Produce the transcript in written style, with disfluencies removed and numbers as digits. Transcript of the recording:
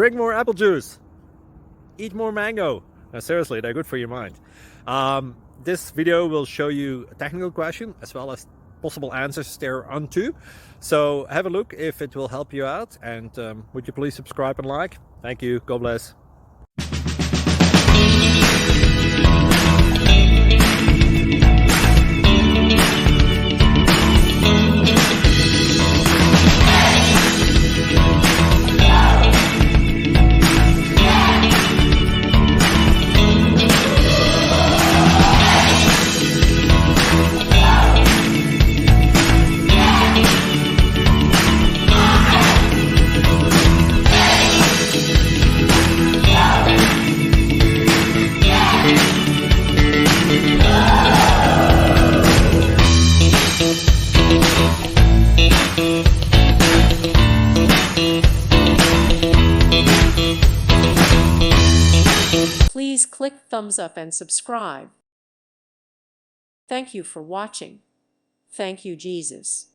Drink more apple juice. Eat more mango. Seriously, they're good for your mind. This video will show you a technical question as well as possible answers thereunto. So have a look if it will help you out, and would you please subscribe and like? Thank you. God bless. Please click thumbs up and subscribe. Thank you for watching. Thank you, Jesus.